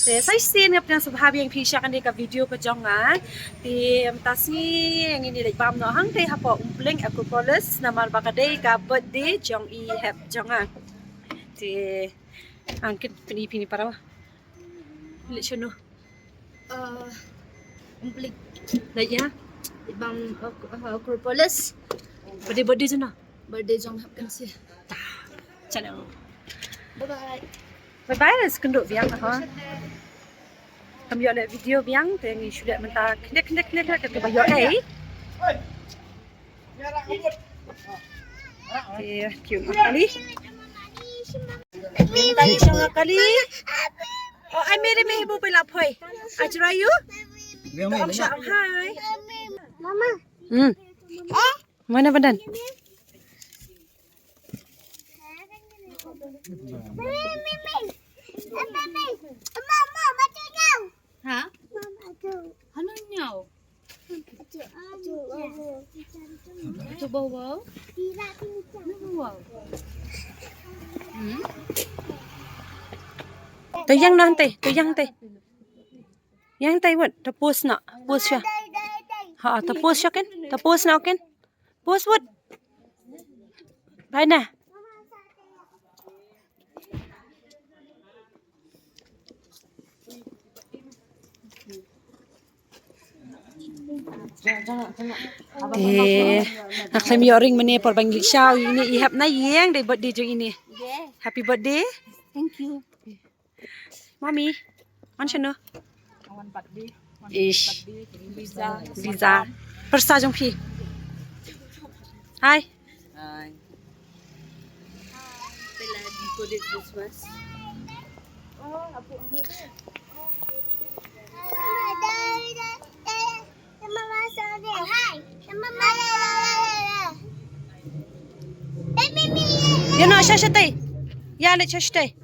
Saya sen ngap nang subha yang pisha kan ka video ka jonga ti tasi yang ini like bam no hang te hapo Umpling Acropolis namal bakadei ka birthday jong I have jonga ti angkit pini para lihat sino Umpling like ya bang Acropolis birthday jona birthday jong hap kan si channel bye bye let's kendo biang ha kami ada video biang tengi sudah mentah knek ke bayo cute kali tadi siya kali oh I made me ibu pala phoy ajra you ang siya ang hi mama mana badan ha ano nyaw coba wow wow tuyang nanti yang tay wat tapos na tapos siya ha tapos siya ken tapos na ken tapos wat bye na naklam yoring mene por bangil shaw ini ihap na yeng day birthday jeng ini happy birthday thank you mommy man shano awan birthday ish visa persa jong phi hi pela decoded Christmas Yan na, shashatay. Yalit shashatay.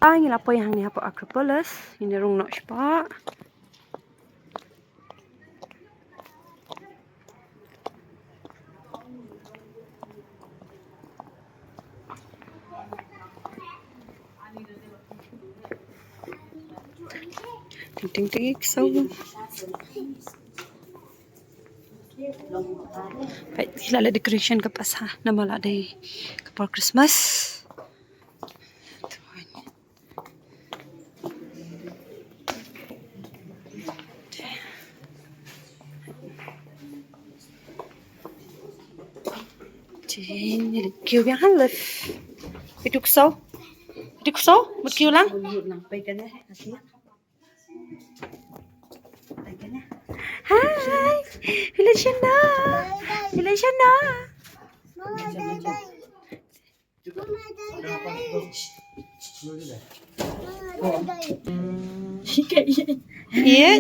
Ang ilapo yang ni hapo Acropolis. Ini rung nok spa. Ting so. Baik, sila decoration ke pas ha, nama lah day kapal Christmas. Jadi kêu biang halif. Itu kusau, berkiu lang. Hai, hilang Shana. Iya.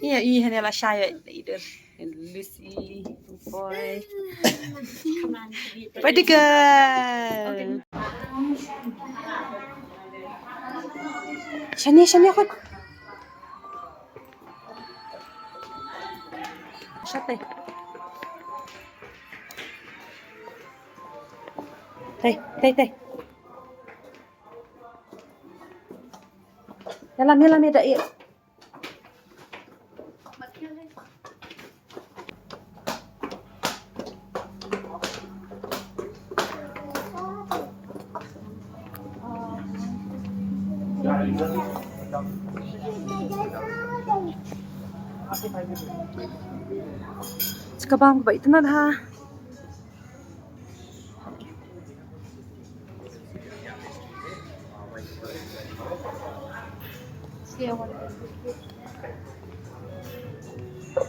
Iya, ini adalah saya leader. Lucy, boy. Pretty girl. Shani ako. Shate. Tay. Yalam ya iya. Sekarang ba ito na ha.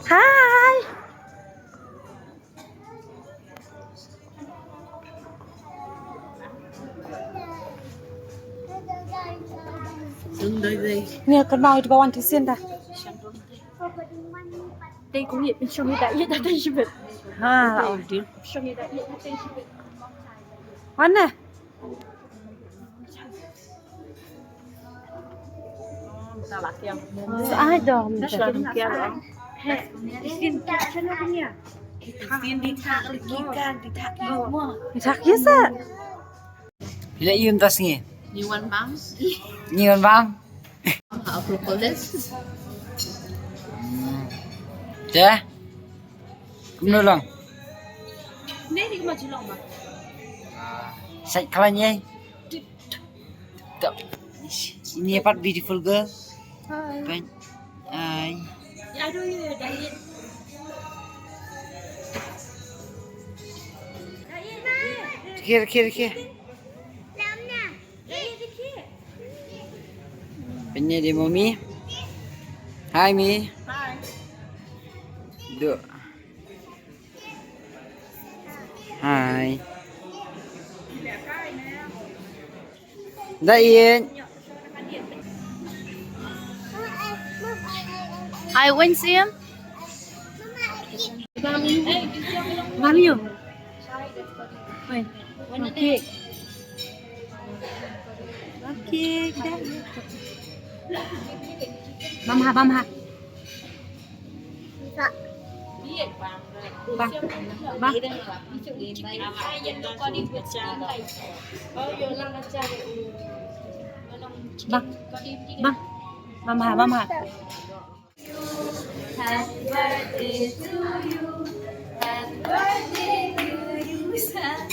Hi. Nè con bao đi bao ăn thì xiên ta. đây cũng hiện bên trong đại hiện đây chứ vậy ha là ổn đi trong đại hiện đây chứ vậy ăn nè ai dong kia rồi xin cho nó cái nhà di thak lagi kan, di thak semua. Thak ya sa. Pila yun tas ngi? Niwan bang? Ngiyon bang? Acropolis. Cah? Kumno lang. Hindi, di ko majulong ba? Sa kalan niya. Ini part beautiful girl. Hi. Kan? Ay. Aduh, ya, diet. Kira. Penya di mommy. Hi mi. Hi. Do. Hi. Dayin. I went see him. Mario. Wait. Okay. Okay, dah. Mama. Bang. Mama. Happy birthday to you. Happy birthday to you, son.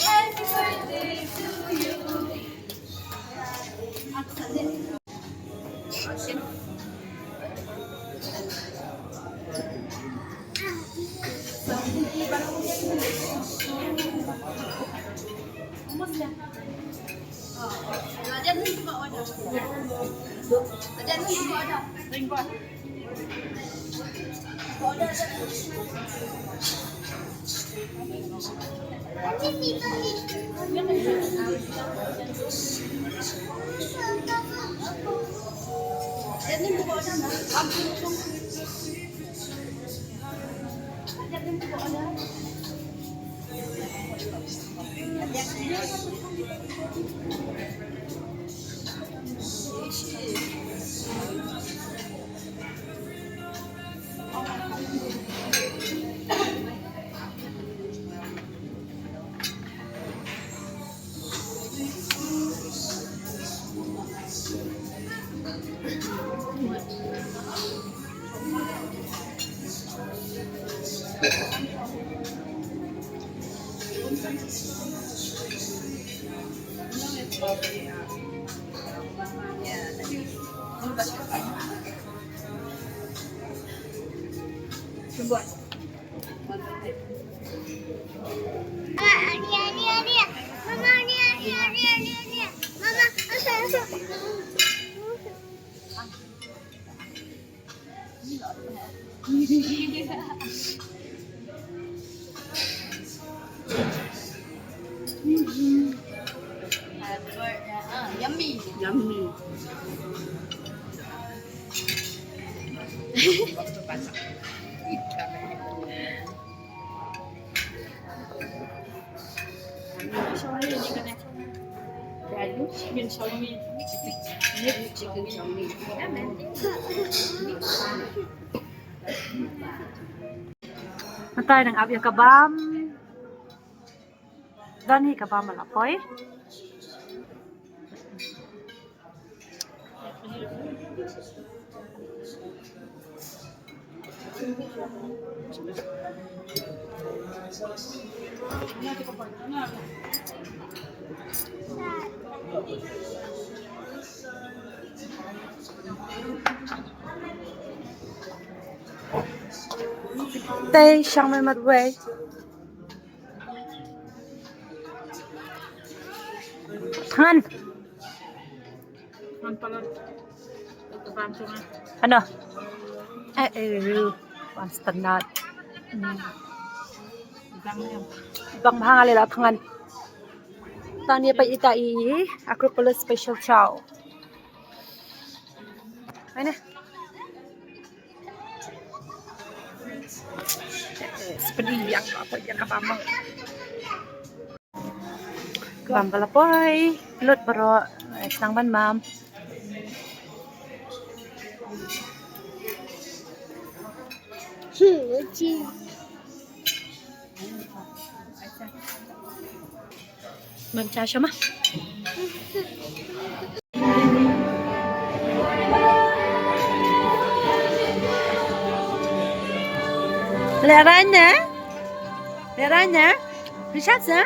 Happy birthday to you. Yummy. Chicken chow mein. Chicken chow mein. Matay ng abiyang kabam. Dani kabam malapoy. Tay siyang may madway. Han. Ano? Basta not. Ibang mahangalila pangan. Tanya pa itai Acropolis special chow. Ano? Seperti yang apa yang kapamang. Kabam palapoy. Lut baro. Isang ban ma'am. Magtsasya ma. Lerane? Lerane? Schatze?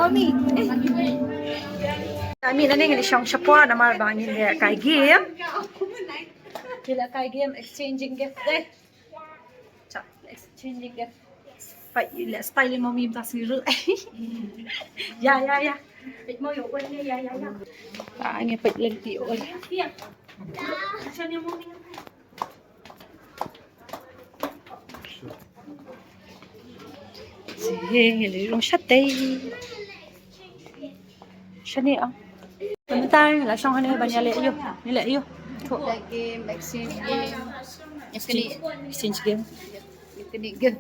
Mommy. Kami na ning siyang siya na marbangin niya kay game. Kila kay game exchanging gift eh. Cha, exchanging gift. Phải là style mo mim ta siru. Ya ya ya. Bịch mo yo quên đi ya ya ya. Anh nghe bịch lên tiểu ơi. Cho ni mo mim. Sige, lấy rong sắt đây. Sắt đi ông. Chúng ta là xong anh ơi, bà nhà lệ yêu, nhà lệ yêu. Like game, exchange game. Exchange game. Gift.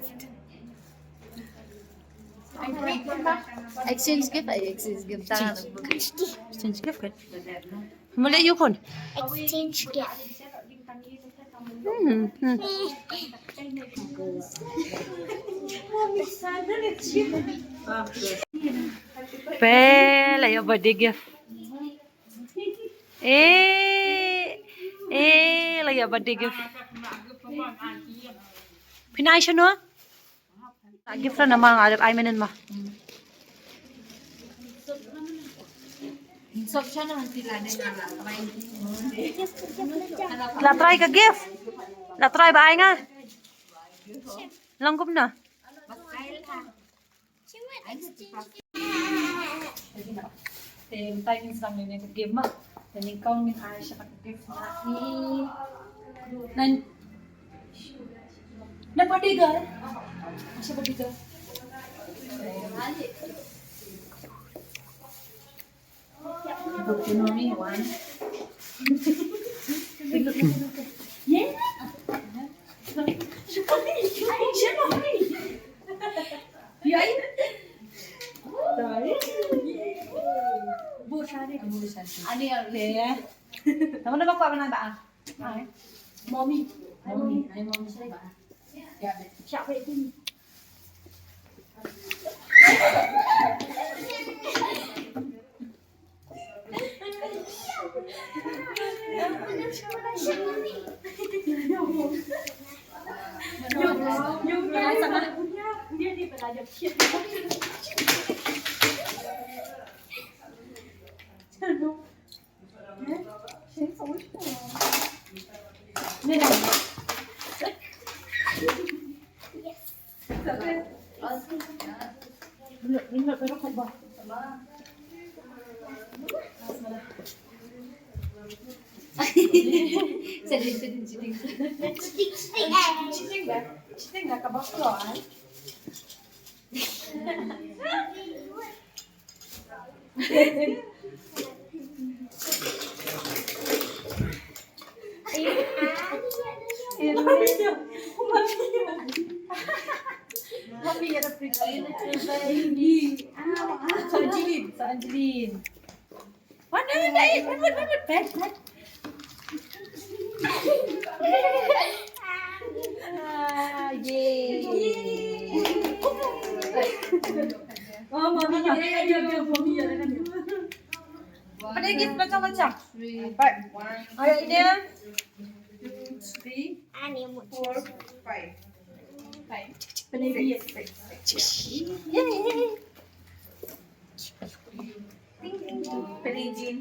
Exchange gift ay exchange gift ta. Exchange gift kan? Mula yêu kon. Exchange gift. Pe là yêu birthday gift. Là yêu birthday gift. Pinay siya no? Gift na naman ang ay manin ma. Sok siya naman sila din La try ka gift. La try ba ay nga? Langgop na. Timings lang yun yung give mo. Then ikaw min ay siya kag-gift na na bodyguard. Siya bodyguard. Good morning, one. Yeah. Ano yan? Naman na ba na ba? Mommy. Ay, mami siya ba? Siya pa ito. Cheating na kabakloan. Mami, ada pretty. Sa Angeline. Mana naik? Pet. Yay. Oh, mami niya. Mami niya. Pada gift macam-macam. Ayah ini. 3, 4, 5. Yay. Peligin.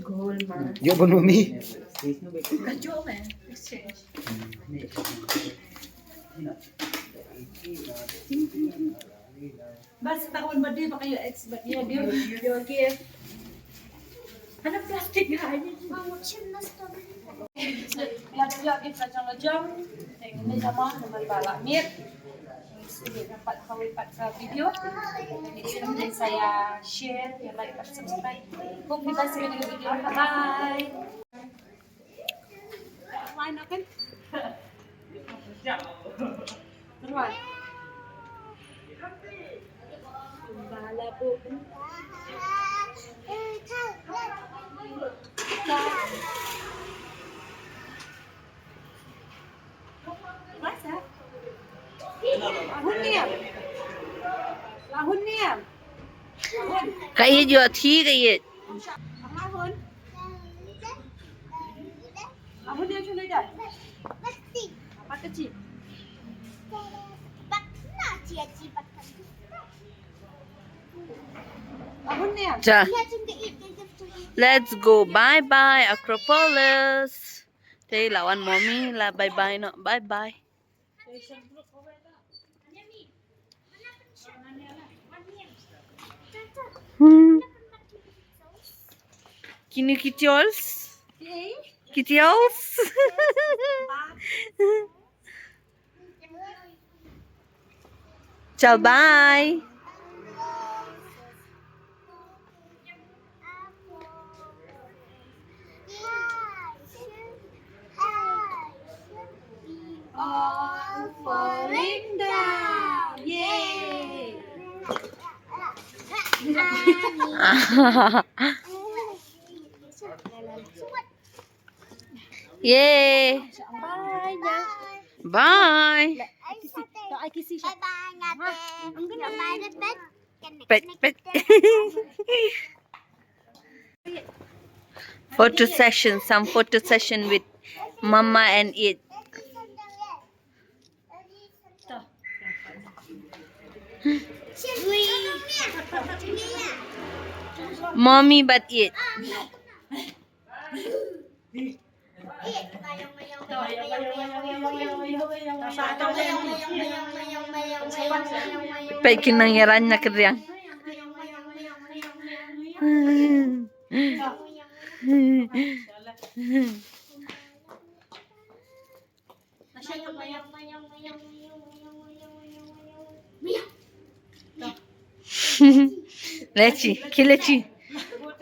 Goal man. Yo bon mami. Kadyo man. Exchange. Basta taon ba di ba kayo expert niya? Di ba gift? Ano plastic nga yun? Lagi-lagi pa dyan. Tingnan na naman naman balamit. Sige, dapat kawipat sa video. Hindi naman saya share, like, at subscribe. Kung di ba sila ng video, bye! Kumain na kan? Turuan. Bahala po. Masa? Lahun niya. Lahun niya. Cái gì thi cái gì Ang lahun. Lahun niya siya na dyan. Apa kecil? Lahun niya. Cha. Let's go bye bye Acropolis. Đây là anh mommy là bye bye nó bye bye. Kini kitios? Kitios? Chào bye. All falling down. Yay! Yeah. Bye na. Bye. Ay kisi siya. Ang galing. Pet pet. Photo session, some photo session with mama and it. Mommy but it. Paikin nangyari na keriang. Leci, kileci.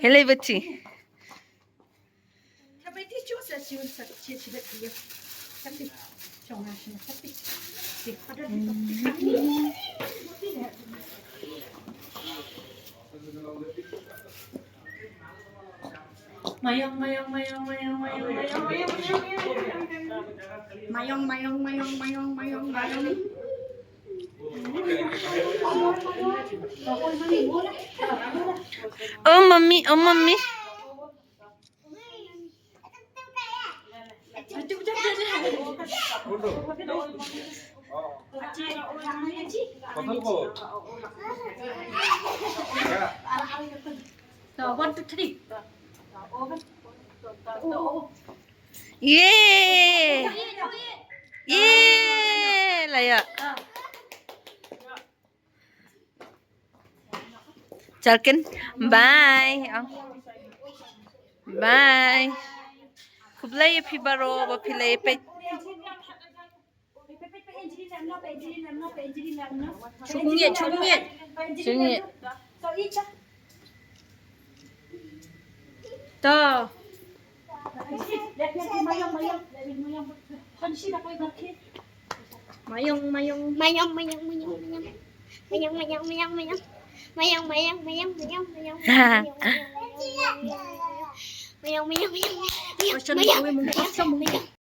Hele bacci. Kapag teacher sa siyo sa teacher dia. Tapi chong na siya. Tapi. Ada dito. Mayong mayong mayong mayong mayong mayong mayong mayong mayong mayong mayong mayong Oh mommy, oh mommy. So, 1, 2, 3. Yeah. Yeah. Laya. Chalkin. Bye. Bye. Kublay pibaro ba pilay pe. Chungye, chungye. Chungye. So, icha. To. Mayong, mayong. Mayong, mayong, mayong, mayong. Mayong, mayong, mayong, mayong. Mayong, mayong, mayong, mayong, mayong. Mayong, mayong, mayong, mayong. Mayong, mayong, mayong, mayong.